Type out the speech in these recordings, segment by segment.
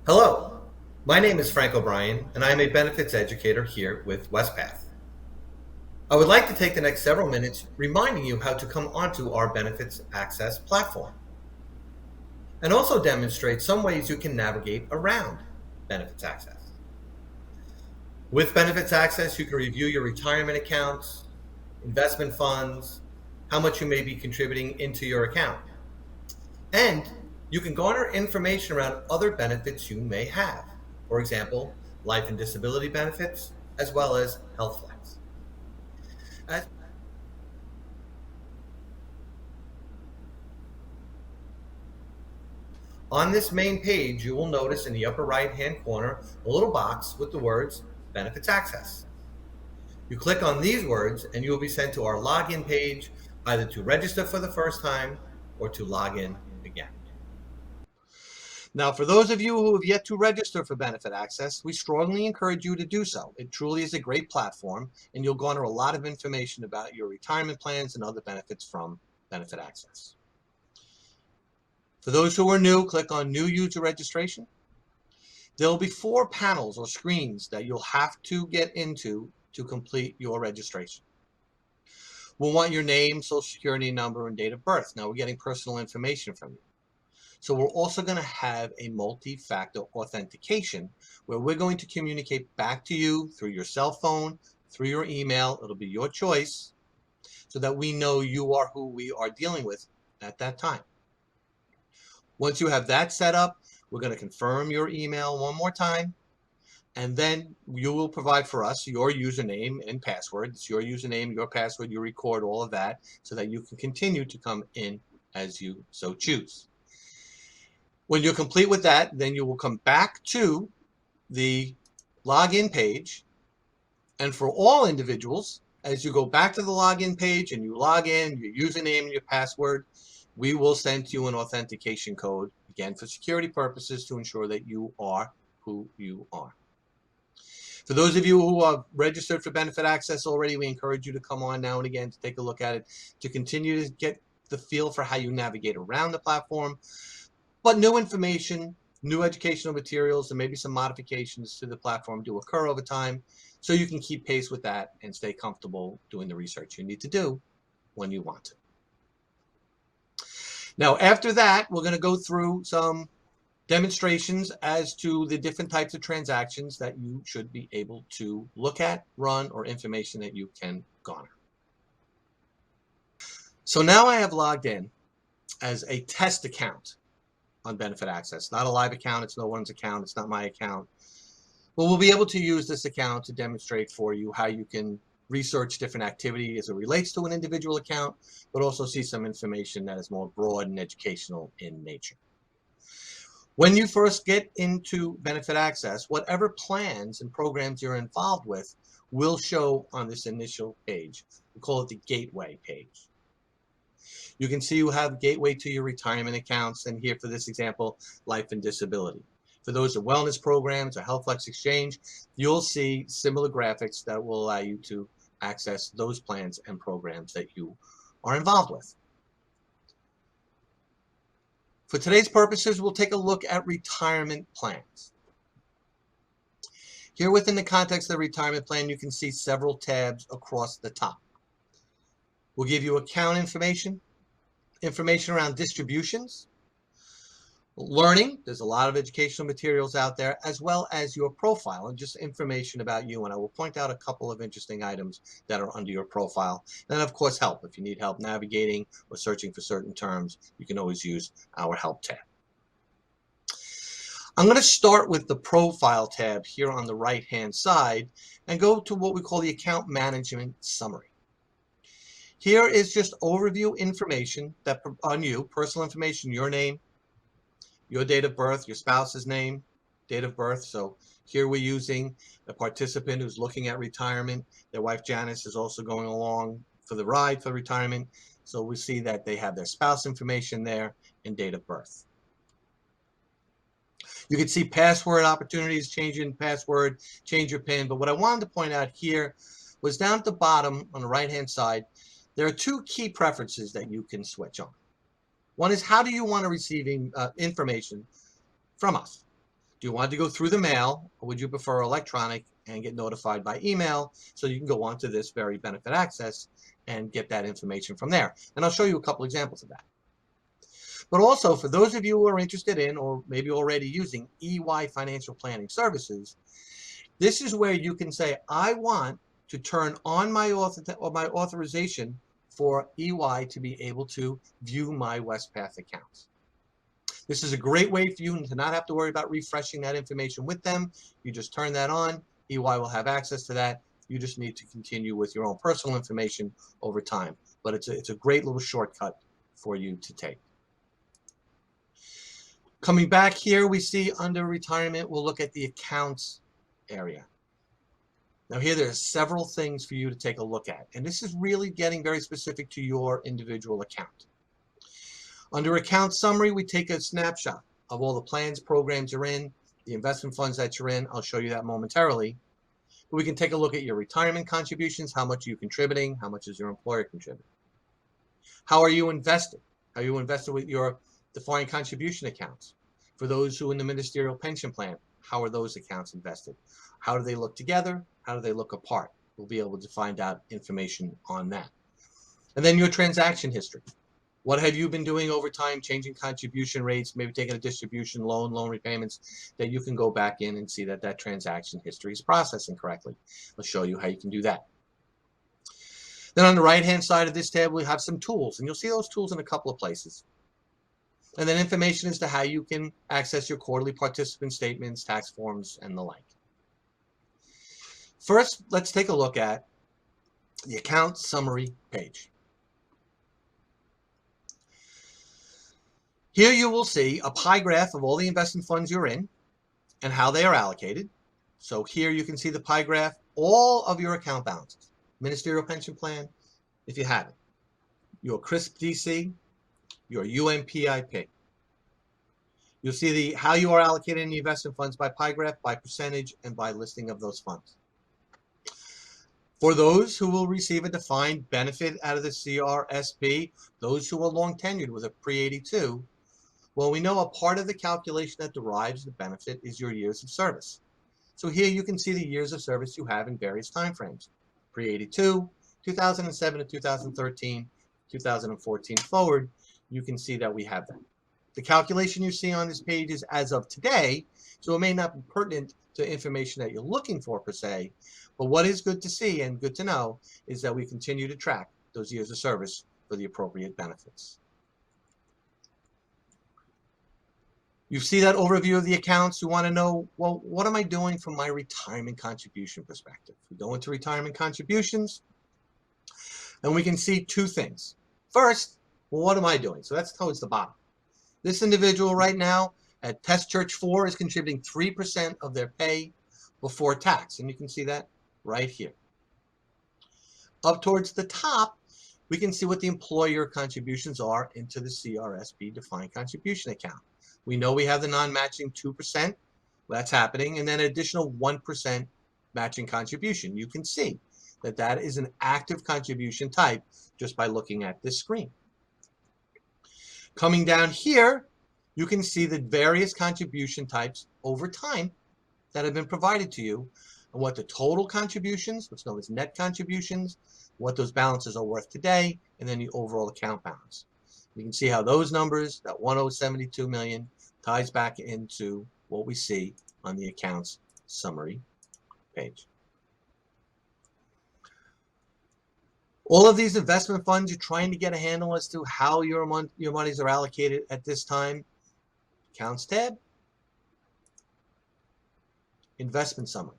Hello, my name is Frank O'Brien, and I am a benefits educator here with Wespath. I would like to take the next several minutes reminding you how to come onto our benefits access platform and also demonstrate some ways you can navigate around benefits access. With benefits access, you can review your retirement accounts, investment funds, how much you may be contributing into your account, and you can garner information around other benefits you may have. For example, life and disability benefits, as well as health flex. As on this main page, you will notice in the upper right-hand corner a little box with the words Benefits Access. You click on these words and you will be sent to our login page, either to register for the first time or to log in again. Now, for those of you who have yet to register for Benefit Access, we strongly encourage you to do so. It truly is a great platform, and you'll garner a lot of information about your retirement plans and other benefits from Benefit Access. For those who are new, click on New User Registration. There will be 4 panels or screens that you'll have to get into to complete your registration. We'll want your name, social security number, and date of birth. Now, we're getting personal information from you. So we're also going to have a multi-factor authentication where we're going to communicate back to you through your cell phone, through your email. It'll be your choice so that we know you are who we are dealing with at that time. Once you have that set up, we're going to confirm your email one more time, and then you will provide for us your username and password. It's your username, your password. You record all of that so that you can continue to come in as you so choose. When you're complete with that, then you will come back to the login page. And for all individuals, as you go back to the login page and you log in, your username and your password, we will send you an authentication code, again, for security purposes to ensure that you are who you are. For those of you who are registered for Benefit Access already, we encourage you to come on now and again to take a look at it, to continue to get the feel for how you navigate around the platform. But new information, new educational materials, and maybe some modifications to the platform do occur over time, so you can keep pace with that and stay comfortable doing the research you need to do when you want to. Now, after that, we're going to go through some demonstrations as to the different types of transactions that you should be able to look at, run, or information that you can garner. So now I have logged in as a test account on Benefit Access. Not a live account, it's no one's account, it's not my account. But we'll be able to use this account to demonstrate for you how you can research different activity as it relates to an individual account, but also see some information that is more broad and educational in nature. When you first get into Benefit Access, whatever plans and programs you're involved with will show on this initial page. We call it the Gateway page. You can see you have gateway to your retirement accounts, and here for this example, life and disability. For those of wellness programs or Health Flex Exchange, you'll see similar graphics that will allow you to access those plans and programs that you are involved with. For today's purposes, we'll take a look at retirement plans. Here within the context of the retirement plan, you can see several tabs across the top. We'll give you account information around distributions, learning, there's a lot of educational materials out there, as well as your profile and just information about you. And I will point out a couple of interesting items that are under your profile. And of course, help. If you need help navigating or searching for certain terms, you can always use our help tab. I'm going to start with the profile tab here on the right-hand side and go to what we call the account management summary. Here is just overview information that on you, personal information, your name, your date of birth, your spouse's name, date of birth. So here we're using a participant who's looking at retirement. Their wife Janice is also going along for the ride for retirement. So we see that they have their spouse information there and date of birth. You can see password opportunities, change your password, change your PIN. But what I wanted to point out here was down at the bottom on the right-hand side, there are 2 key preferences that you can switch on. One is how do you want to receive information from us? Do you want to go through the mail, or would you prefer electronic and get notified by email so you can go onto this very benefit access and get that information from there? And I'll show you a couple examples of that. But also, for those of you who are interested in or maybe already using EY Financial Planning Services, this is where you can say, I want to turn on my authorization for EY to be able to view my Wespath accounts. This is a great way for you to not have to worry about refreshing that information with them. You just turn that on. EY will have access to that. You just need to continue with your own personal information over time. But it's a great little shortcut for you to take. Coming back here, we see under retirement, we'll look at the accounts area. Now here, there are several things for you to take a look at, and this is really getting very specific to your individual account. Under account summary, we take a snapshot of all the plans, programs you're in, the investment funds that you're in. I'll show you that momentarily. But we can take a look at your retirement contributions. How much are you contributing? How much is your employer contributing? How are you invested? How are you invested with your defined contribution accounts? For those who are in the ministerial pension plan, how are those accounts invested? How do they look together? How do they look apart? We'll be able to find out information on that. And then your transaction history. What have you been doing over time, changing contribution rates, maybe taking a distribution loan repayments, that you can go back in and see that that transaction history is processing correctly. I'll show you how you can do that. Then on the right-hand side of this tab, we have some tools, and you'll see those tools in a couple of places. And then information as to how you can access your quarterly participant statements, tax forms, and the like. First, let's take a look at the account summary page. Here you will see a pie graph of all the investment funds you're in and how they are allocated. So here you can see the pie graph, all of your account balances, ministerial pension plan, if you have it, your CRISP DC, your UMPIP. You'll see how you are allocated in the investment funds by pie graph, by percentage, and by listing of those funds. For those who will receive a defined benefit out of the CRSP, those who are long tenured with a pre-82, well, we know a part of the calculation that derives the benefit is your years of service. So here you can see the years of service you have in various time frames. Pre-82, 2007 to 2013, 2014 forward, you can see that we have that. The calculation you see on this page is as of today, so it may not be pertinent to information that you're looking for per se, but what is good to see and good to know is that we continue to track those years of service for the appropriate benefits. You see that overview of the accounts. You want to know, well, what am I doing from my retirement contribution perspective? We go into retirement contributions, and we can see two things. First, well, what am I doing? So that's towards the bottom. This individual right now at Test Church 4 is contributing 3% of their pay before tax, and you can see that right here. Up towards the top, we can see what the employer contributions are into the CRSP defined contribution account. We know we have the non-matching 2%, that's happening, and then an additional 1% matching contribution. You can see that that is an active contribution type just by looking at this screen. Coming down here, you can see the various contribution types over time that have been provided to you, and what the total contributions, what's known as net contributions, what those balances are worth today, and then the overall account balance. You can see how those numbers, that 1072 million, ties back into what we see on the accounts summary page. All of these investment funds, you're trying to get a handle as to how your monies are allocated at this time. Accounts tab, investment summary.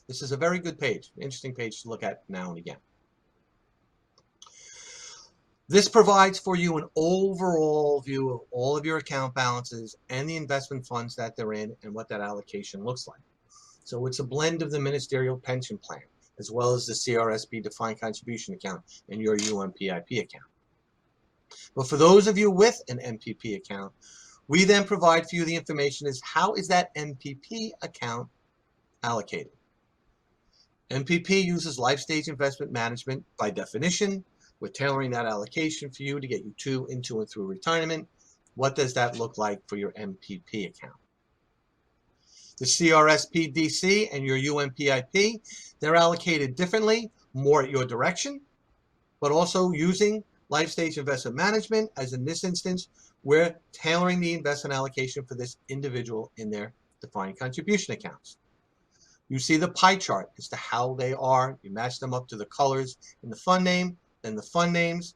This is a very good page, interesting page to look at now and again. This provides for you an overall view of all of your account balances and the investment funds that they're in and what that allocation looks like. So it's a blend of the ministerial pension plan as well as the CRSP defined contribution account and your UMPIP account. But for those of you with an MPP account, we then provide for you the information is how is that MPP account allocated. MPP uses life stage investment management by definition. We're tailoring that allocation for you to get you to, into, and through retirement. What does that look like for your MPP account? The CRSPDC and your UMPIP, they're allocated differently, more at your direction, but also using life stage investment management, as in this instance, we're tailoring the investment allocation for this individual in their defined contribution accounts. You see the pie chart as to how they are. You match them up to the colors in the fund name, then the fund names.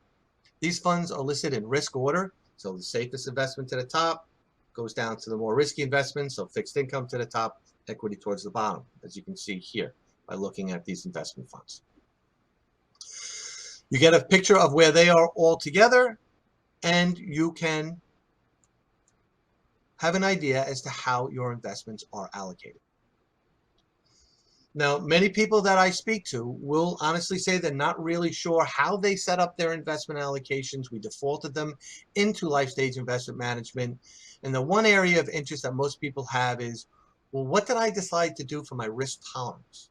These funds are listed in risk order. So the safest investment to the top goes down to the more risky investments. So fixed income to the top, equity towards the bottom, as you can see here by looking at these investment funds. You get a picture of where they are all together, and you can have an idea as to how your investments are allocated. Now, many people that I speak to will honestly say they're not really sure how they set up their investment allocations. We defaulted them into life stage investment management. And the one area of interest that most people have is, well, what did I decide to do for my risk tolerance?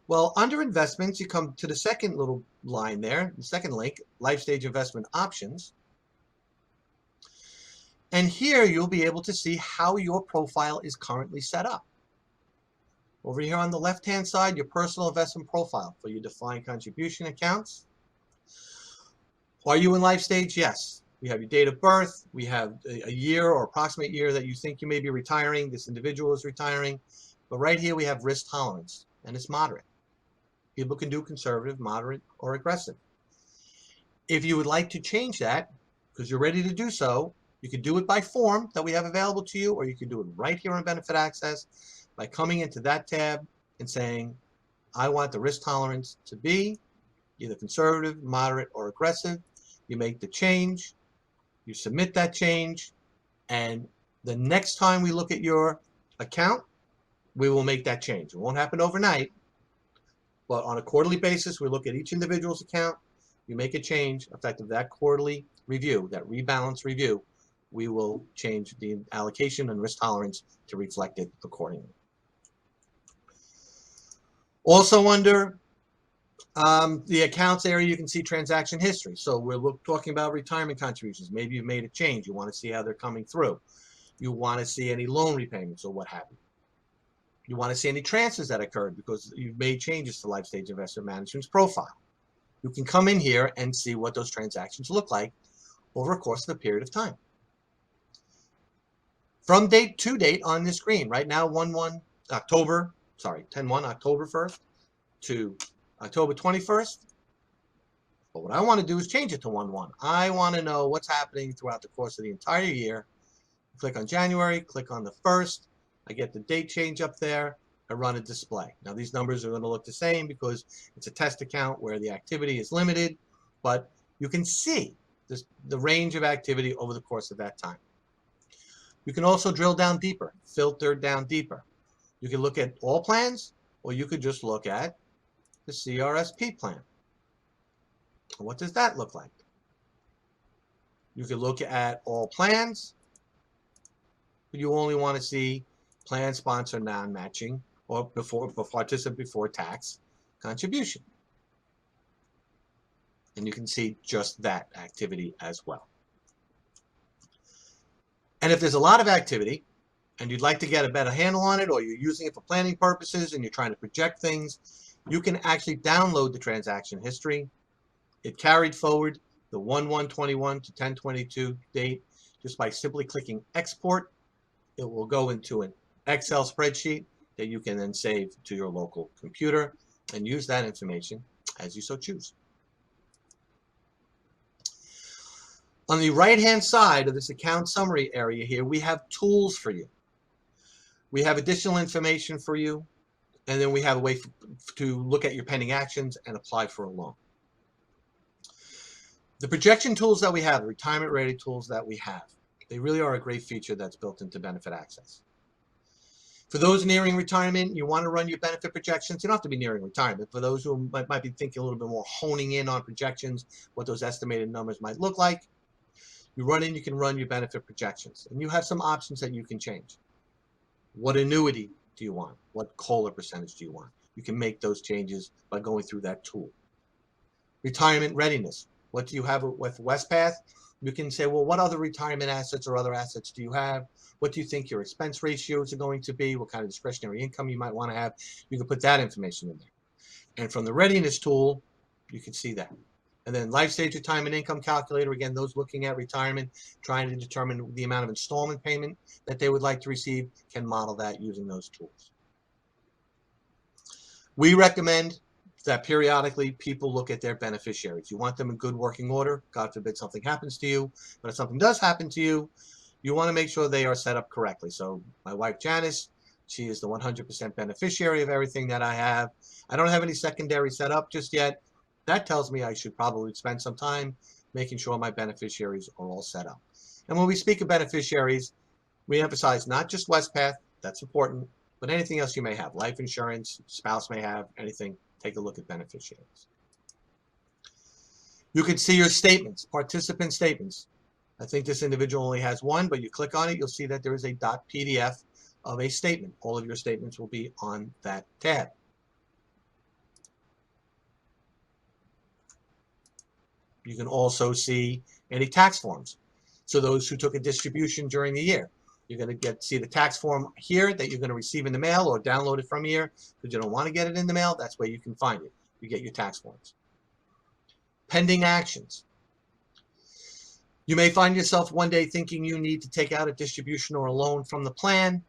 Well, under investments, you come to the second little line there, the second link, life stage investment options. And here you'll be able to see how your profile is currently set up. Over here on the left-hand side, your personal investment profile for your defined contribution accounts. Are you in life stage? Yes. We have your date of birth. We have a year or approximate year that you think you may be retiring. This individual is retiring. But right here we have risk tolerance, and it's moderate. People can do conservative, moderate, or aggressive. If you would like to change that, because you're ready to do so, you can do it by form that we have available to you, or you can do it right here on Benefit Access by coming into that tab and saying, I want the risk tolerance to be either conservative, moderate, or aggressive. You make the change, you submit that change, and the next time we look at your account, we will make that change. It won't happen overnight, but on a quarterly basis, we look at each individual's account, you make a change effective that quarterly review, that rebalance review, we will change the allocation and risk tolerance to reflect it accordingly. Also under the accounts area, you can see transaction history. So we're talking about retirement contributions. Maybe you've made a change. You want to see how they're coming through. You want to see any loan repayments or what have you. You want to see any transfers that occurred because you've made changes to Life Stage Investment Management's profile. You can come in here and see what those transactions look like over a course of a period of time. From date to date on this screen, right now 10/1 October 1st to October 21st. But what I want to do is change it to 1/1. I want to know what's happening throughout the course of the entire year. Click on January, click on the 1st. I get the date change up there. I run a display. Now these numbers are going to look the same because it's a test account where the activity is limited, but you can see the range of activity over the course of that time. You can also drill down deeper, filter down deeper. You can look at all plans, or you could just look at the CRSP plan. What does that look like? You can look at all plans, but you only want to see plan sponsor non-matching or participant before tax contribution. And you can see just that activity as well. And if there's a lot of activity and you'd like to get a better handle on it, or you're using it for planning purposes and you're trying to project things, you can actually download the transaction history. It carried forward the 1/1/21 to 10/22 date just by simply clicking export. It will go into an Excel spreadsheet that you can then save to your local computer and use that information as you so choose. On the right-hand side of this account summary area here, we have tools for you. We have additional information for you, and then we have a way to look at your pending actions and apply for a loan. The projection tools that we have, the retirement-ready tools that we have, they really are a great feature that's built into Benefit Access. For those nearing retirement, you want to run your benefit projections. You don't have to be nearing retirement. For those who might be thinking a little bit more, honing in on projections, what those estimated numbers might look like, you can run your benefit projections. And you have some options that you can change. What annuity do you want? What COLA percentage do you want? You can make those changes by going through that tool. Retirement readiness. What do you have with Wespath? You can say, well, what other retirement assets or other assets do you have? What do you think your expense ratios are going to be? What kind of discretionary income you might want to have? You can put that information in there. And from the readiness tool, you can see that. And then life stage retirement income calculator, again, those looking at retirement, trying to determine the amount of installment payment that they would like to receive, can model that using those tools. We recommend that periodically people look at their beneficiaries. You want them in good working order. God forbid something happens to you. But if something does happen to you, you want to make sure they are set up correctly. So my wife, Janice, she is the 100% beneficiary of everything that I have. I don't have any secondary set up just yet. That tells me I should probably spend some time making sure my beneficiaries are all set up. And when we speak of beneficiaries, we emphasize not just Wespath, that's important, but anything else you may have, life insurance, spouse may have, anything, take a look at beneficiaries. You can see your statements, participant statements. I think this individual only has one, but you click on it, you'll see that there is a .pdf of a statement. All of your statements will be on that tab. You can also see any tax forms. So those who took a distribution during the year, you're going to see the tax form here that you're going to receive in the mail or download it from here. Because you don't want to get it in the mail, that's where you can find it. You get your tax forms. Pending actions. You may find yourself one day thinking you need to take out a distribution or a loan from the plan,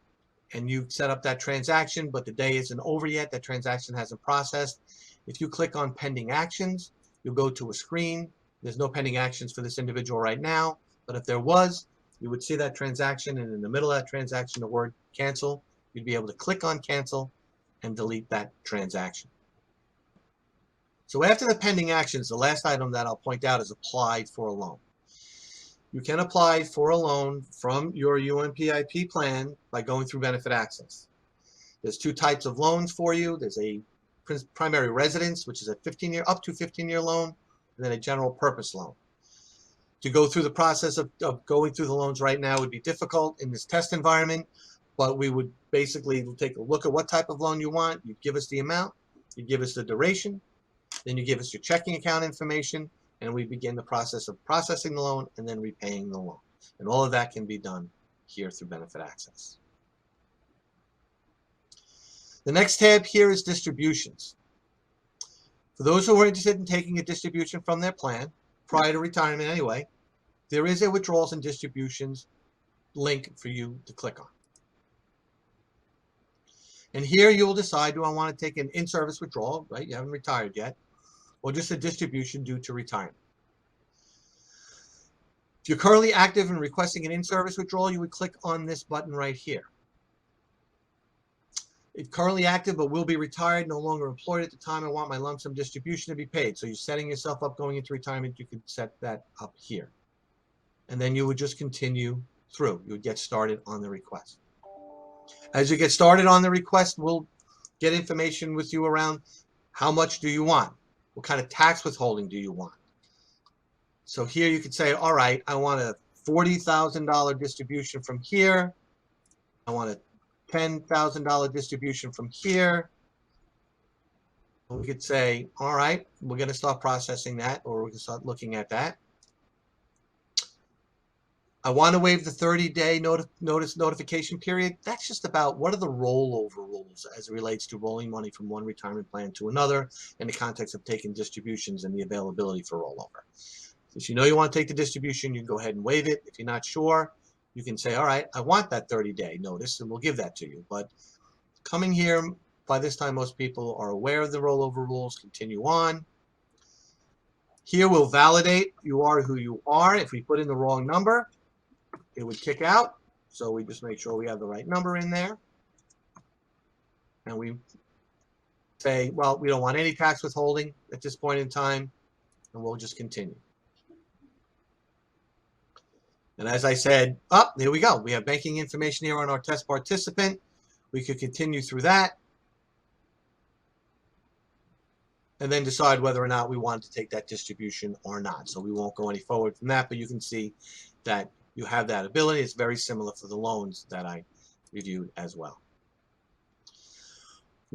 and you've set up that transaction, but the day isn't over yet. That transaction hasn't processed. If you click on pending actions, you'll go to a screen. There's no pending actions for this individual right now, but if there was, you would see that transaction, and in the middle of that transaction, the word cancel. You'd be able to click on cancel and delete that transaction. So after the pending actions, the last item that I'll point out is applied for a loan. You can apply for a loan from your UMPIP plan by going through benefit access. There's two types of loans for you. There's a primary residence, which is a 15-year, up to 15-year loan, and then a general purpose loan. To go through the process of going through the loans right now would be difficult in this test environment, but we would basically take a look at what type of loan you want. You give us the amount, you give us the duration, then you give us your checking account information, and we begin the process of processing the loan and then repaying the loan. And all of that can be done here through benefit access. The next tab here is distributions. For those who are interested in taking a distribution from their plan, prior to retirement anyway, there is a withdrawals and distributions link for you to click on. And here you will decide, do I want to take an in-service withdrawal, right? You haven't retired yet, or just a distribution due to retirement. If you're currently active and requesting an in-service withdrawal, you would click on this button right here. It's currently active but will be retired, no longer employed at the time I want my lump sum distribution to be paid. So you're setting yourself up going into retirement, you could set that up here. And then you would just continue through. You would get started on the request. As you get started on the request, we'll get information with you around how much do you want? What kind of tax withholding do you want? So here you could say, all right, I want a $40,000 distribution from here. I want a $10,000 distribution from here. We could say, all right, we're going to start processing that, or we can start looking at that. I want to waive the 30-day notification period. That's just about what are the rollover rules as it relates to rolling money from one retirement plan to another in the context of taking distributions and the availability for rollover. If you know you want to take the distribution, you can go ahead and waive it. If you're not sure, you can say, all right, I want that 30-day notice, and we'll give that to you. But coming here, by this time, most people are aware of the rollover rules. Continue on. Here we'll validate you are who you are. If we put in the wrong number, it would kick out. So we just make sure we have the right number in there. And we say, well, we don't want any tax withholding at this point in time, and we'll just continue. And as I said, there we go. We have banking information here on our test participant. We could continue through that and then decide whether or not we want to take that distribution or not. So we won't go any forward from that, but you can see that you have that ability. It's very similar for the loans that I reviewed as well.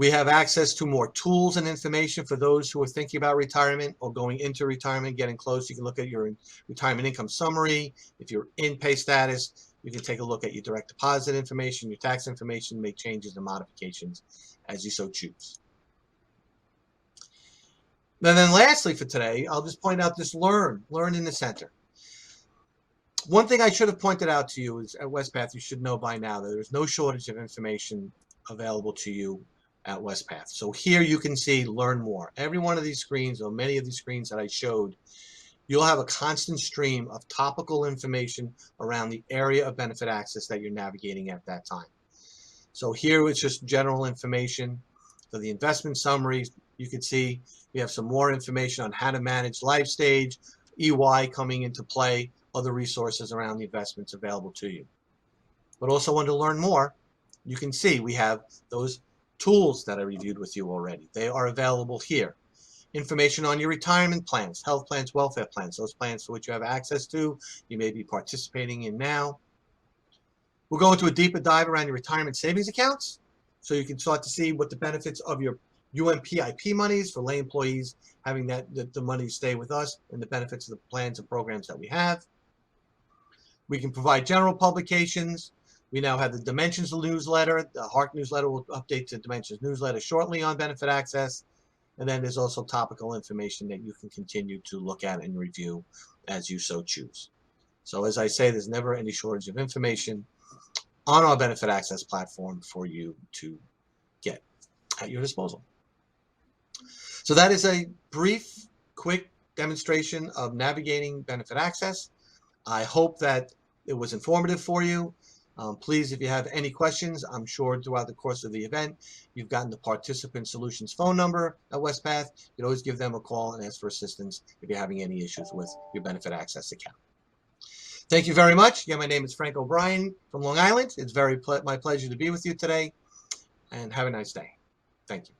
We have access to more tools and information for those who are thinking about retirement or going into retirement, getting close. You can look at your retirement income summary. If you're in pay status, you can take a look at your direct deposit information, your tax information, make changes and modifications as you so choose. And then lastly for today, I'll just point out this learn in the center. One thing I should have pointed out to you is at Wespath, you should know by now that there's no shortage of information available to you at Wespath. So here you can see learn more. Every one of these screens, or many of these screens that I showed, you'll have a constant stream of topical information around the area of benefit access that you're navigating at that time. So here it's just general information. For the investment summaries, you can see we have some more information on how to manage life stage, EY coming into play, other resources around the investments available to you. But also want to learn more, you can see we have those tools that I reviewed with you already. They are available here. Information on your retirement plans, health plans, welfare plans, those plans for which you have access to, you may be participating in now. We'll go into a deeper dive around your retirement savings accounts, so you can start to see what the benefits of your UMPIP monies for lay employees, having the money stay with us, and the benefits of the plans and programs that we have. We can provide general publications. We now have the Dimensions newsletter. The Hark newsletter will update to Dimensions newsletter shortly on benefit access. And then there's also topical information that you can continue to look at and review as you so choose. So as I say, there's never any shortage of information on our benefit access platform for you to get at your disposal. So that is a brief, quick demonstration of navigating benefit access. I hope that it was informative for you. Please, if you have any questions, I'm sure throughout the course of the event, you've gotten the Participant Solutions phone number at Wespath. You can always give them a call and ask for assistance if you're having any issues with your benefit access account. Thank you very much. Again, my name is Frank O'Brien from Long Island. It's my pleasure to be with you today, and have a nice day. Thank you.